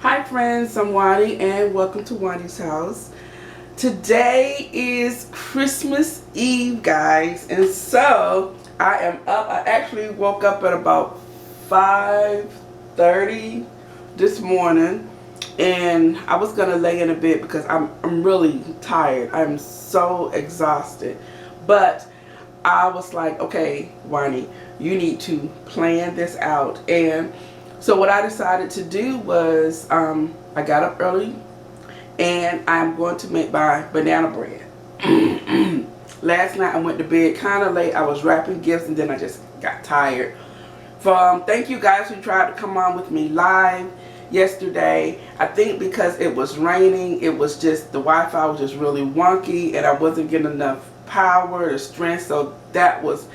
Hi friends, I'm Juani and welcome to Juani's house. Today is Christmas Eve, guys, and so I am up. I actually woke up at about 5:30 this morning, and I was gonna lay in a bed because I'm really tired. I'm so exhausted, but I was like, okay, Juani, you need to plan this out. And so what I decided to do was I got up early and I'm going to make my banana bread. Last night I went to bed kind of late. I was wrapping gifts and then I just got tired. Thank you guys who tried to come on with me live yesterday. I think because it was raining, it was just the Wi-Fi was just really wonky and I wasn't getting enough power or strength, so that was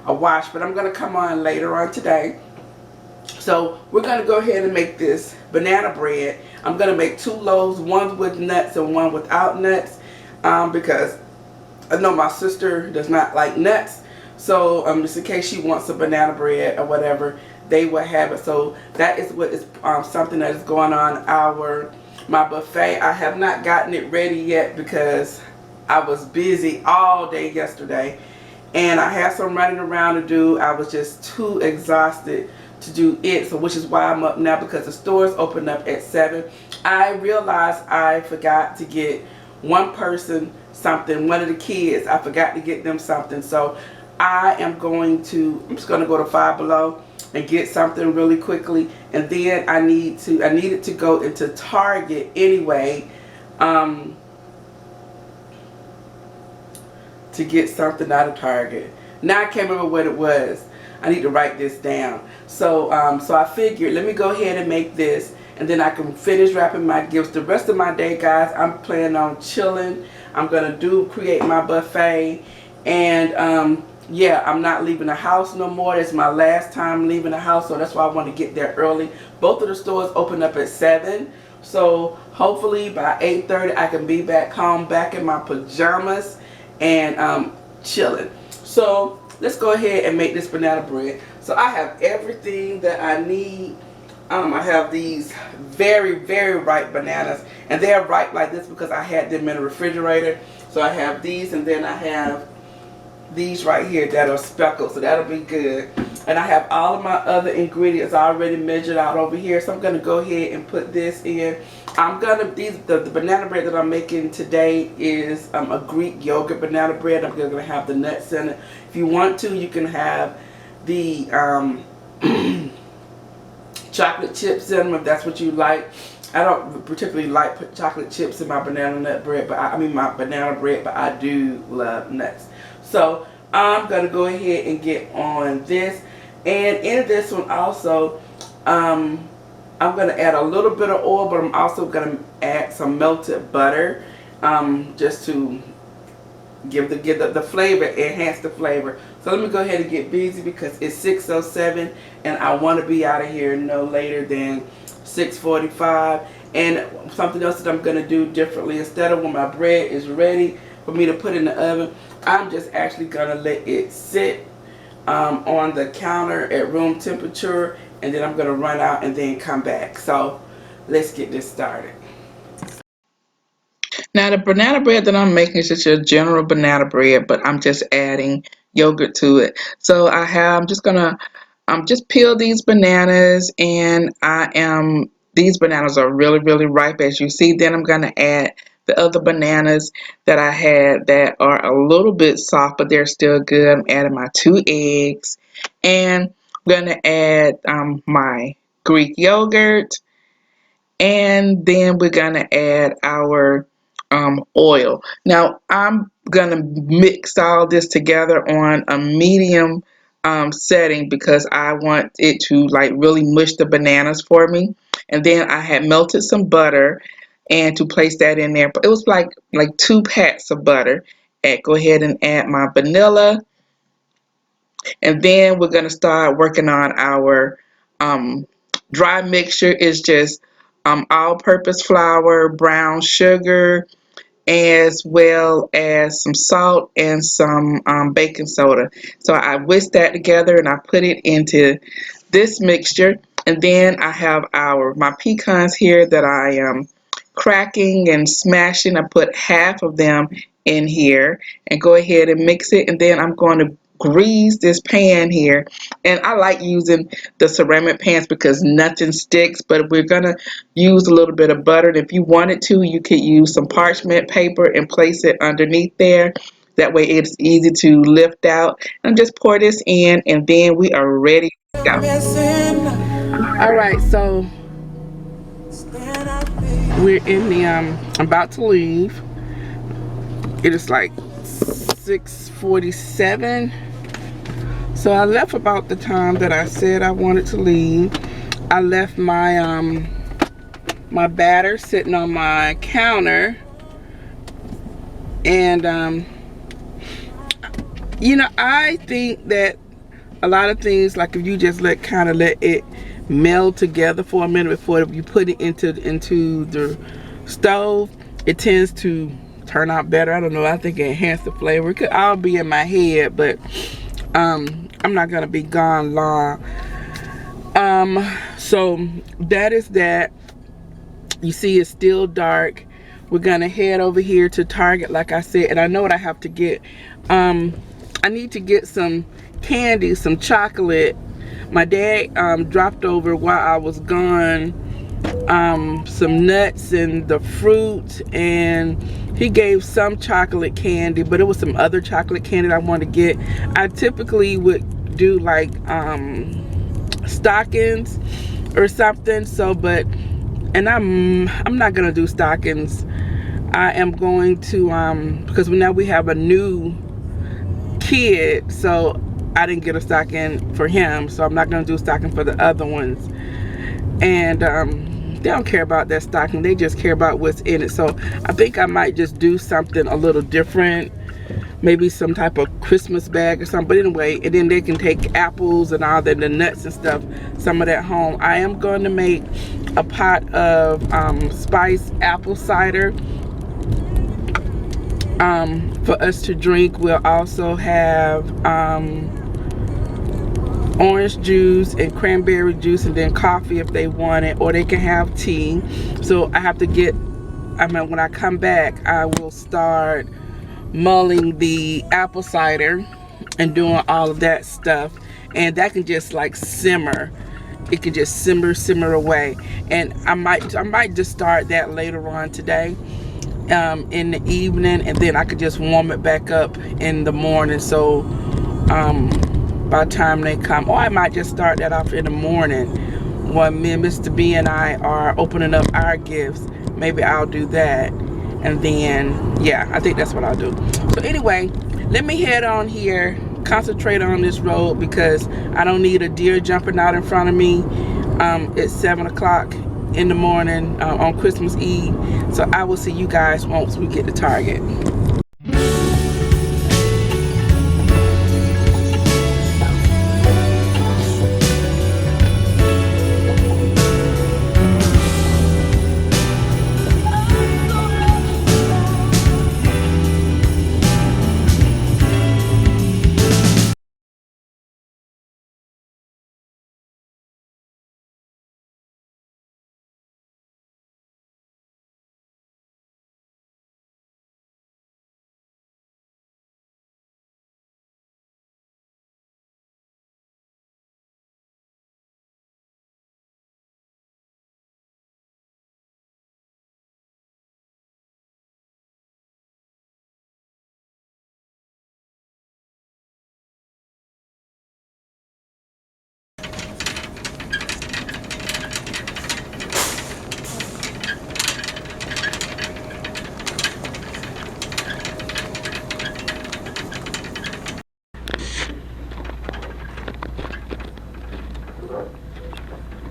a wash. But I'm going to come on later on today. So we're going to go ahead and make this banana bread. I'm going to make two loaves, one with nuts and one without nuts, because I know my sister does not like nuts. So just in case she wants a banana bread or whatever, they will have it. So that is what is something that is going on my buffet. I have not gotten it ready yet because I was busy all day yesterday and I had some running around to do. I was just too exhausted to do it, so which is why I'm up now, because the stores open up at 7. I realized I forgot to get one person something, one of the kids. I forgot to get them something, so I'm just going to go to Five Below and get something really quickly, and then I needed to go into Target anyway, to get something out of Target. Now I can't remember what it was. I need to write this down. So I figured, let me go ahead and make this, and then I can finish wrapping my gifts. The rest of my day, guys, I'm planning on chilling. I'm gonna create my buffet, and yeah, I'm not leaving the house no more. It's my last time leaving the house, so that's why I want to get there early. Both of the stores open up at 7, so hopefully by 8:30 I can be back home, back in my pajamas, and chilling. So let's go ahead and make this banana bread. So I have everything that I need. I have these very, very ripe bananas, and they're ripe like this because I had them in the refrigerator. So I have these, and then I have these right here that are speckled, so that'll be good. And I have all of my other ingredients already measured out over here, so I'm going to go ahead and put this in. The banana bread that I'm making today is a Greek yogurt banana bread. I'm going to have the nuts in it. If you want to, you can have the chocolate chips in them if that's what you like. I don't particularly like put chocolate chips in my banana nut bread, but I mean my banana bread, but I do love nuts. So I'm gonna go ahead and get on this, and in this one also, I'm gonna add a little bit of oil, but I'm also gonna add some melted butter, just to give the flavor, enhance the flavor. So let me go ahead and get busy because it's 6:07 and I want to be out of here no later than 6:45. And something else that I'm going to do differently, instead of when my bread is ready for me to put in the oven, I'm just actually going to let it sit on the counter at room temperature, and then I'm going to run out and then come back. So let's get this started. Now the banana bread that I'm making is just your general banana bread, but I'm just adding yogurt to it. So I'm just gonna just peel these bananas, and these bananas are really, really ripe, as you see. Then I'm gonna add the other bananas that I had that are a little bit soft, but they're still good. I'm adding my 2 eggs, and I'm gonna add my Greek yogurt, and then we're gonna add our oil. Now I'm gonna mix all this together on a medium setting because I want it to like really mush the bananas for me. And then I had melted some butter and to place that in there, but it was like 2 pats of butter. And go ahead and add my vanilla, and then we're gonna start working on our um, dry mixture. Is just all-purpose flour, brown sugar, as well as some salt and some baking soda. So I whisked that together and I put it into this mixture. And then I have my pecans here that I am cracking and smashing. I put half of them in here and go ahead and mix it. And then I'm going to grease this pan here. And I like using the ceramic pans because nothing sticks, but we're going to use a little bit of butter. And if you wanted to, you could use some parchment paper and place it underneath there. That way it's easy to lift out. And just pour this in, and then we are ready to go. All right, so we're in the I'm about to leave. It is like 6:47. So I left about the time that I said I wanted to leave. I left my batter sitting on my counter, and you know, I think that a lot of things, like if you just let it meld together for a minute before you put it into the stove, it tends to turn out better. I don't know, I think it enhances the flavor. It could all be in my head, but I'm not gonna be gone long. So that is that. You see it's still dark. We're gonna head over here to Target, like I said, and I know what I have to get. I need to get some candy, some chocolate. My dad dropped over while I was gone some nuts and the fruit, and he gave some chocolate candy, but it was some other chocolate candy that I wanted to get. I typically would do like stockings or something, so but and I'm not gonna do stockings. I am going to because now we have a new kid, so I didn't get a stocking for him, so I'm not gonna do a stocking for the other ones. And they don't care about that stocking, they just care about what's in it. So I think I might just do something a little different, maybe some type of Christmas bag or something. But anyway, and then they can take apples and all the nuts and stuff, some of that home. I am going to make a pot of spiced apple cider for us to drink. We'll also have orange juice and cranberry juice, and then coffee if they want it, or they can have tea. So I have to get, when I come back, I will start mulling the apple cider and doing all of that stuff, and that can just like simmer. It can just simmer away, and I might just start that later on today in the evening, and then I could just warm it back up in the morning. So by the time they come, or I might just start that off in the morning when me and Mr. B and I are opening up our gifts. Maybe I'll do that, and then yeah, I think that's what I'll do. So anyway, let me head on here, concentrate on this road, because I don't need a deer jumping out in front of me. It's 7 o'clock in the morning on Christmas Eve. So I will see you guys once we get to Target.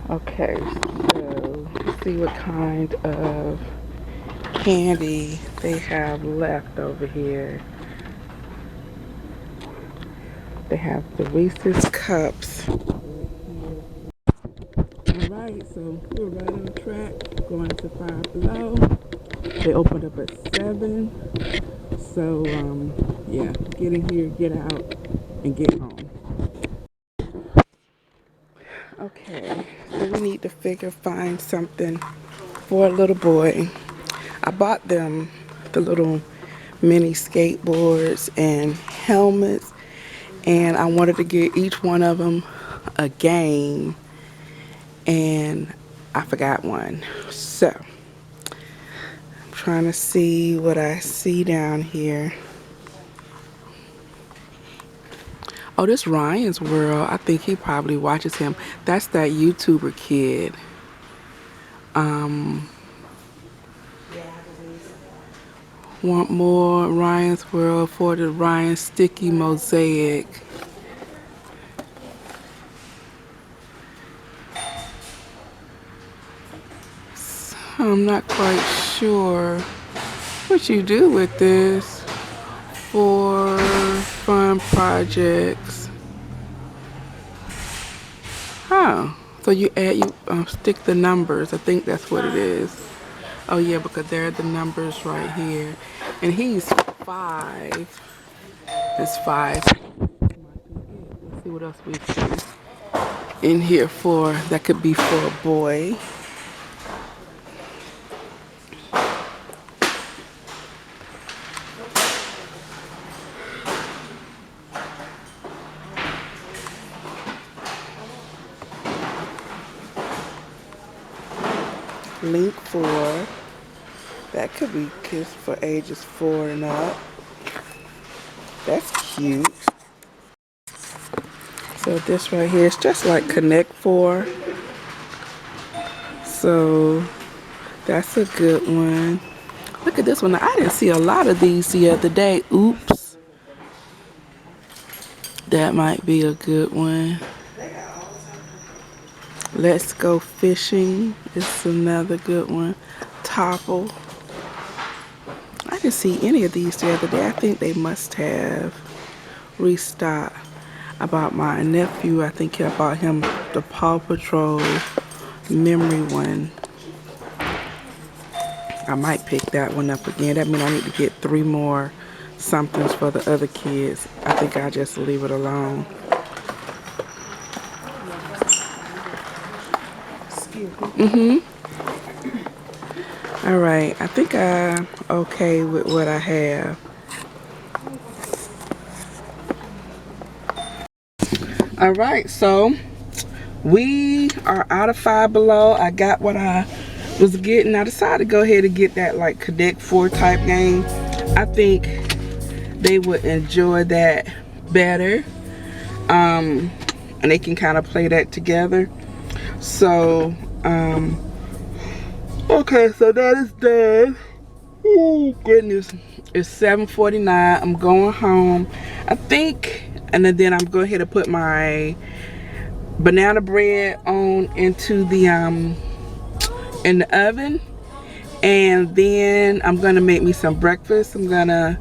Okay, so let's see what kind of candy they have left over here. They have the Reese's Cups. Alright, so we're right on track, going to Five Below. They opened up at 7. So, yeah, get in here, get out, and get home. Okay, we need to find something for a little boy. I bought them the little mini skateboards and helmets, and I wanted to get each one of them a game, and I forgot one. So I'm trying to see what I see down here. Oh, this Ryan's World. I think he probably watches him. That's that YouTuber kid. Want more Ryan's World for the Ryan Sticky Mosaic. I'm not quite sure what you do with this for fun projects. Huh. So you stick the numbers. I think that's what it is. Oh yeah, because there are the numbers right here. And he's 5. It's 5. Let's see what else we see in here for. That could be for a boy. Link 4. That could be kids for ages 4 and up. That's cute. So this right here is just like Connect 4. So that's a good one. Look at this one. I didn't see a lot of these the other day. Oops. That might be a good one. Let's Go Fishing is another good one. Topple. I didn't see any of these the other day. I think they must have restocked. I bought my nephew, I think I bought him the Paw Patrol memory one. I might pick that one up again. That means I need to get 3 more somethings for the other kids. I think I'll just leave it alone. All right, I think I'm okay with what I have. All right, so we are out of Five Below. I got what I was getting. I decided to go ahead and get that like Connect 4 type game. I think they would enjoy that better. And they can kind of play that together. So, okay, so that is done. Oh goodness, it's 7:49. I'm going home. I think, and then I'm going ahead and put my banana bread on into the in the oven, and then I'm gonna make me some breakfast. I'm gonna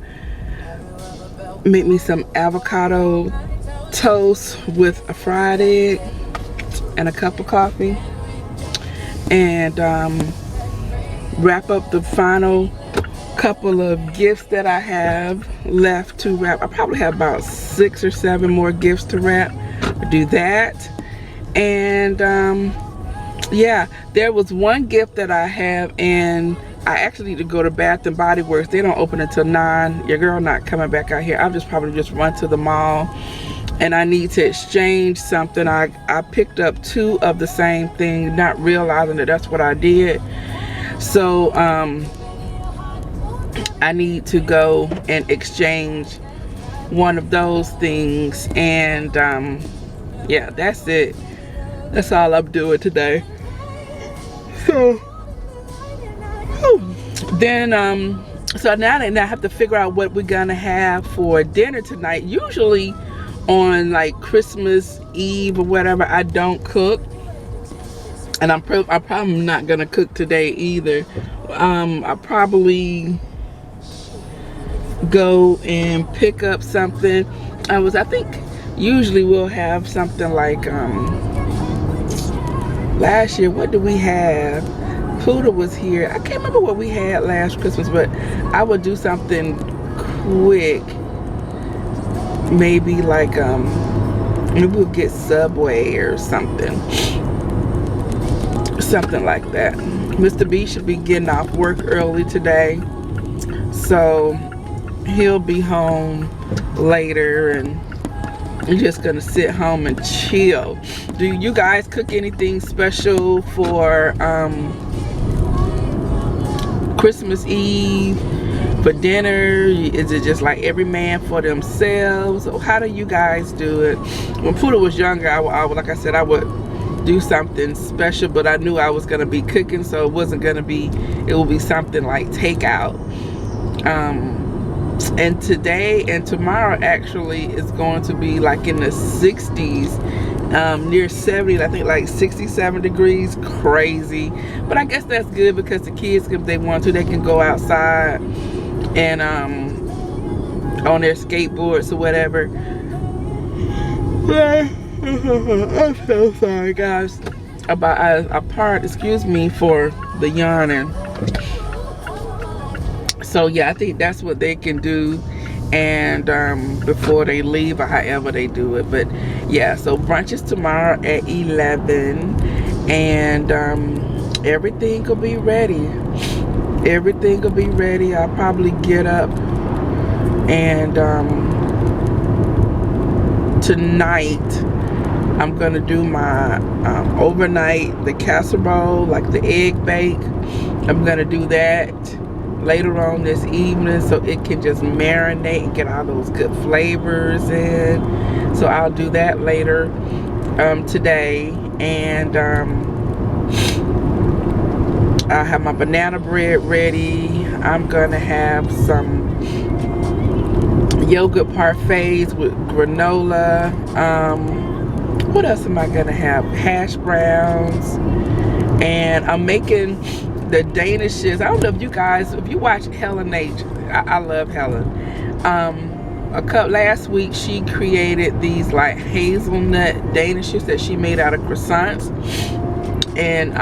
make me some avocado toast with a fried egg and a cup of coffee, and wrap up the final couple of gifts that I have left to wrap. I probably have about 6 or 7 more gifts to wrap. Do that, and yeah, there was one gift that I have, and I actually need to go to Bath and Body Works. They don't open until 9. Your girl not coming back out here. I'll just probably just run to the mall, and I need to exchange something. I picked up 2 of the same thing, not realizing that that's what I did. So I need to go and exchange one of those things, and yeah, that's it. That's all I'm doing today. So then so now I have to figure out what we're gonna have for dinner tonight. Usually on like Christmas Eve or whatever, I don't cook, and I'm probably not gonna cook today either. I'll probably go and pick up something. I think usually we'll have something like last year, what did we have? Puda was here. I can't remember what we had last Christmas, but I would do something quick. Maybe like maybe we'll get Subway or something. something like that. Mr. B should be getting off work early today, so he'll be home later, and I'm just gonna sit home and chill. Do you guys cook anything special for Christmas Eve, for dinner? Is it just like every man for themselves? Or how do you guys do it? When Poodle was younger, I would, like I said, I would do something special, but I knew I was gonna be cooking, so it wasn't gonna be, it will be something like takeout. And today and tomorrow actually is going to be like in the 60s, near 70, I think like 67 degrees. Crazy, but I guess that's good because the kids, if they want to, they can go outside and on their skateboards or whatever. I'm so sorry guys about excuse me for the yawning. So yeah, I think that's what they can do, and before they leave or however they do it. But yeah, so brunch is tomorrow at 11, and everything will be ready. Everything will be ready. I'll probably get up and tonight I'm gonna do my overnight, the casserole, like the egg bake. I'm gonna do that later on this evening so it can just marinate and get all those good flavors in. So I'll do that later today, and I'll have my banana bread ready. I'm gonna have some yogurt parfaits with granola. What else am I gonna have? Hash browns, and I'm making the Danishes. I don't know if you guys, if you watch Helen H, I love Helen. Last week she created these like hazelnut Danishes that she made out of croissants, and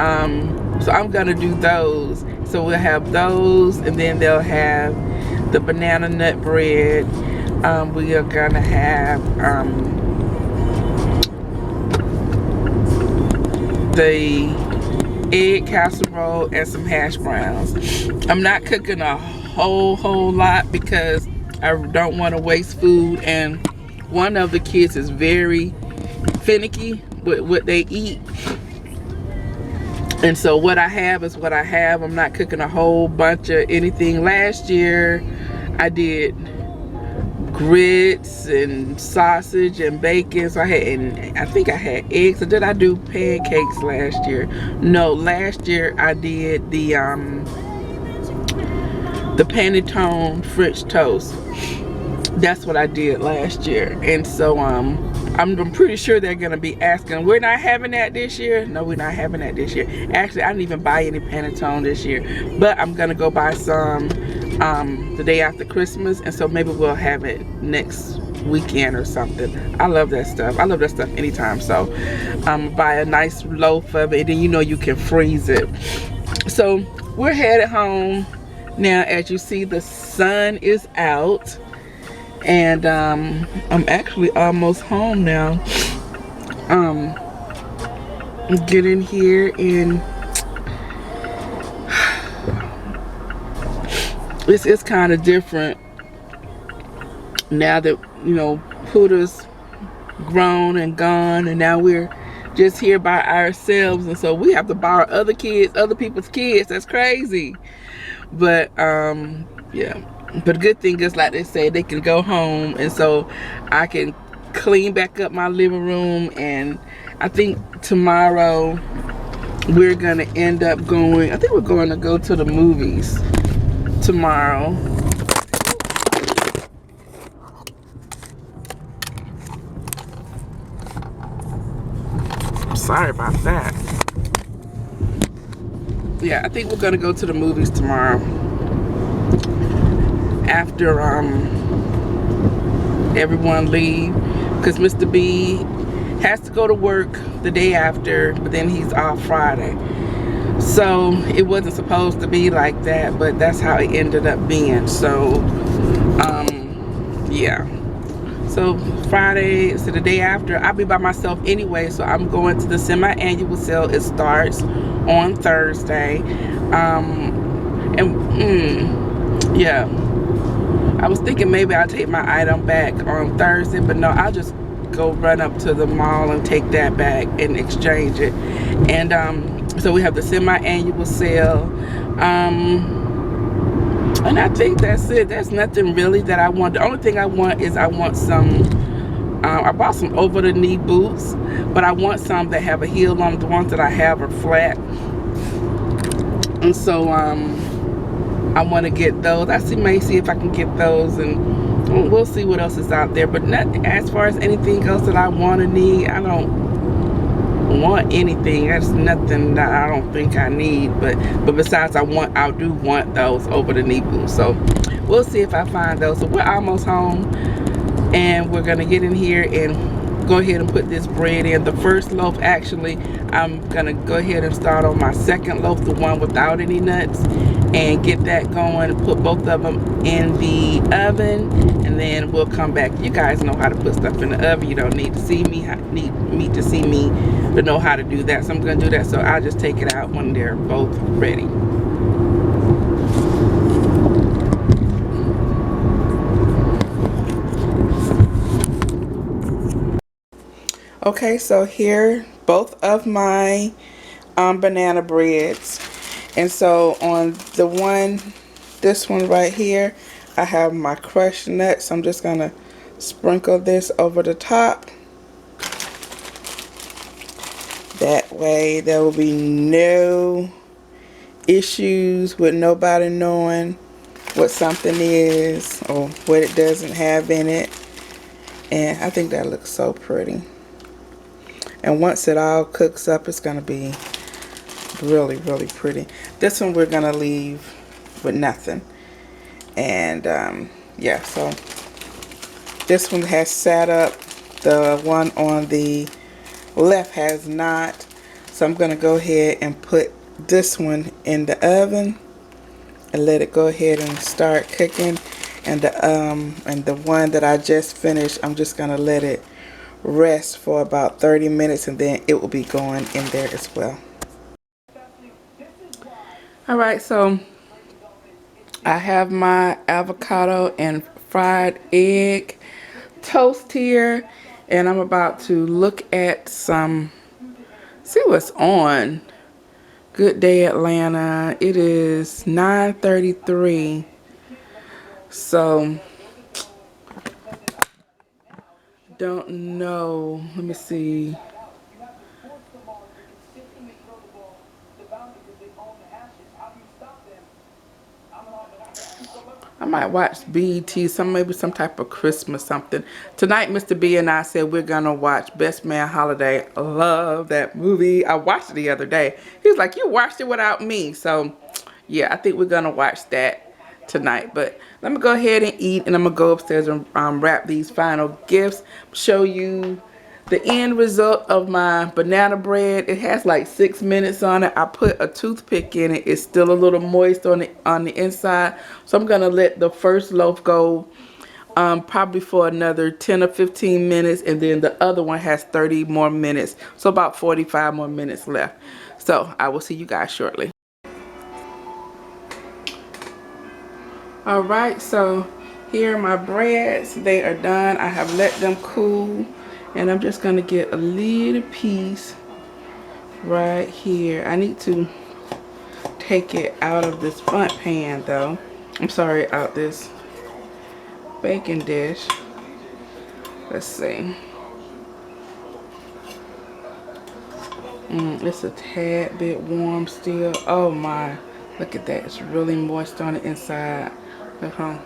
so I'm gonna do those. So we'll have those, and then they'll have the banana nut bread. We are gonna have the egg casserole and some hash browns. I'm not cooking a whole lot because I don't want to waste food, and one of the kids is very finicky with what they eat, and so what I have is what I have. I'm not cooking a whole bunch of anything. Last year I did grits and sausage and bacon, so I had, and I think I had eggs. Or did I do pancakes last year? No, last year I did the panettone French toast. That's what I did last year. And so I'm pretty sure they're gonna be asking, we're not having that this year. No, we're not having that this year. Actually, I didn't even buy any panettone this year, but I'm gonna go buy some the day after Christmas, and so maybe we'll have it next weekend or something. I love that stuff. I love that stuff anytime. So buy a nice loaf of it, and then you know you can freeze it. So we're headed home now. As you see, the sun is out, and I'm actually almost home now. Get in here, and it's kind of different now that, you know, Puda's grown and gone, and now we're just here by ourselves, and so we have to borrow other people's kids. That's crazy. But yeah, but the good thing is, like they say, they can go home, and so I can clean back up my living room. And I think tomorrow we're gonna end up going, I think we're going to go to the movies tomorrow. Sorry about that. Yeah, I think we're gonna go to the movies tomorrow after everyone leave, because Mr. B has to go to work the day after, but then he's off Friday. So it wasn't supposed to be like that, but that's how it ended up being. So yeah, So Friday, so the day after, I'll be by myself anyway. So I'm going to the semi-annual sale. It starts on Thursday. Yeah, I was thinking maybe I'll take my item back on Thursday, but no, I'll just go run up to the mall and take that back and exchange it. And so we have the semi-annual sale. And I think that's it. There's nothing really that I want. The only thing I want is I want some, I bought some over the knee boots, but I want some that have a heel on them. The ones that I have are flat. And so I want to get those. May see if I can get those, and we'll see what else is out there. But not as far as anything else that I want to need, I don't want anything. That's nothing that I don't think I need. But besides, I do want those over the knee boots. So we'll see if I find those. So we're almost home, and we're gonna get in here and go ahead and put this bread in. The first loaf, actually, I'm gonna go ahead and start on my second loaf, the one without any nuts, and get that going. Put both of them in the oven, and then we'll come back. You guys know how to put stuff in the oven. You don't need to see me, need me to see me to know how to do that. So I'm gonna do that. So I'll just take it out when they're both ready. Okay, so here both of my banana breads, and so on this one right here, I have my crushed nuts. I'm just gonna sprinkle this over the top. That way there will be no issues with nobody knowing what something is or what it doesn't have in it. And I think that looks so pretty. And once it all cooks up, it's going to be really, really pretty. This one we're going to leave with nothing. And yeah, so this one has sat up. The one on the left has not. So I'm going to go ahead and put this one in the oven and let it go ahead and start cooking. And the one that I just finished, I'm just going to let it rest for about 30 minutes, and then it will be going in there as well. Alright, so I have my avocado and fried egg toast here, and I'm about to look at see what's on. Good Day Atlanta. It is 9:33. So don't know. Let me see. I might watch BET, maybe some type of Christmas something. Tonight, Mr. B and I said we're gonna watch Best Man Holiday. I love that movie. I watched it the other day. He was like, "You watched it without me." So, yeah, I think we're gonna watch that tonight. But let me go ahead and eat, and I'm gonna go upstairs and wrap these final gifts. Show you the end result of my banana bread. It has like 6 minutes on it. I put a toothpick in it. It's still a little moist on the inside. So I'm gonna let the first loaf go probably for another 10 or 15 minutes, and then the other one has 30 more minutes. So about 45 more minutes left. So I will see you guys shortly. Alright, so here are my breads. They are done. I have let them cool. And I'm just going to get a little piece right here. I need to take it out of this front pan though. I'm sorry, out this baking dish. Let's see. It's a tad bit warm still. Oh my. Look at that. It's really moist on the inside. Look, huh?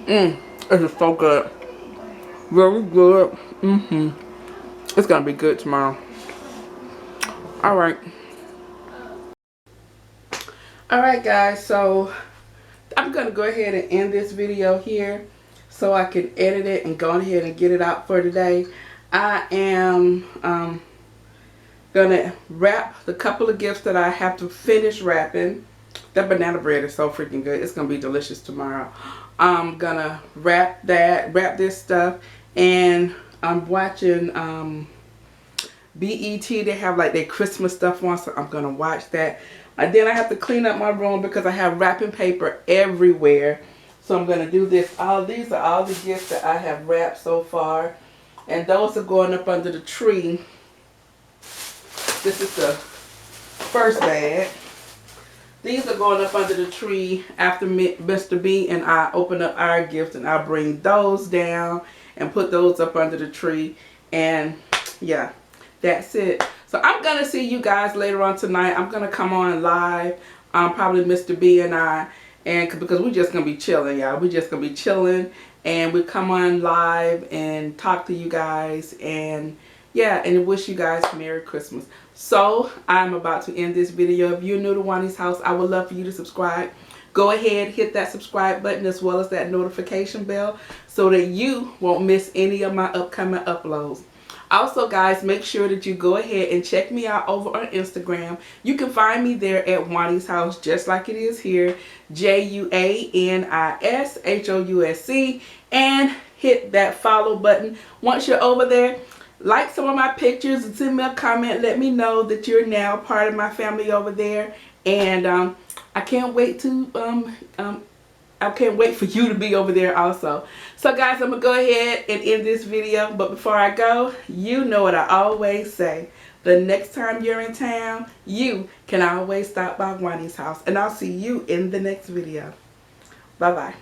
This is so good. Very good. It's gonna be good tomorrow. Alright guys, so I'm gonna go ahead and end this video here so I can edit it and go ahead and get it out for today. I am gonna wrap the couple of gifts that I have to finish wrapping. That banana bread is so freaking good. It's gonna be delicious tomorrow. I'm gonna wrap this stuff, and I'm watching BET. They have like their Christmas stuff on, so I'm gonna watch that. And then I have to clean up my room because I have wrapping paper everywhere. So I'm gonna do this. All these are all the gifts that I have wrapped so far, and those are going up under the tree. This is the first bag. These are going up under the tree after Mr. B and I open up our gifts, and I'll bring those down and put those up under the tree. And yeah, that's it. So I'm going to see you guys later on tonight. I'm going to come on live, probably Mr. B and I, and because we're just going to be chilling, y'all. We're just going to be chilling, and we come on live and talk to you guys, and yeah, and wish you guys Merry Christmas. So I'm about to end this video. If you're new to Juani's house, I would love for you to subscribe. Go ahead, hit that subscribe button as well as that notification bell so that you won't miss any of my upcoming uploads. Also, guys, make sure that you go ahead and check me out over on Instagram. You can find me there at Juani's house, just like it is here, JUANISHOUSC, and hit that follow button. Once you're over there, like some of my pictures and send me a comment. Let me know that you're now part of my family over there. And I can't wait to I can't wait for you to be over there also. So guys, I'm gonna go ahead and end this video. But before I go, you know what I always say. The next time you're in town, you can always stop by Juani's house. And I'll see you in the next video. Bye bye.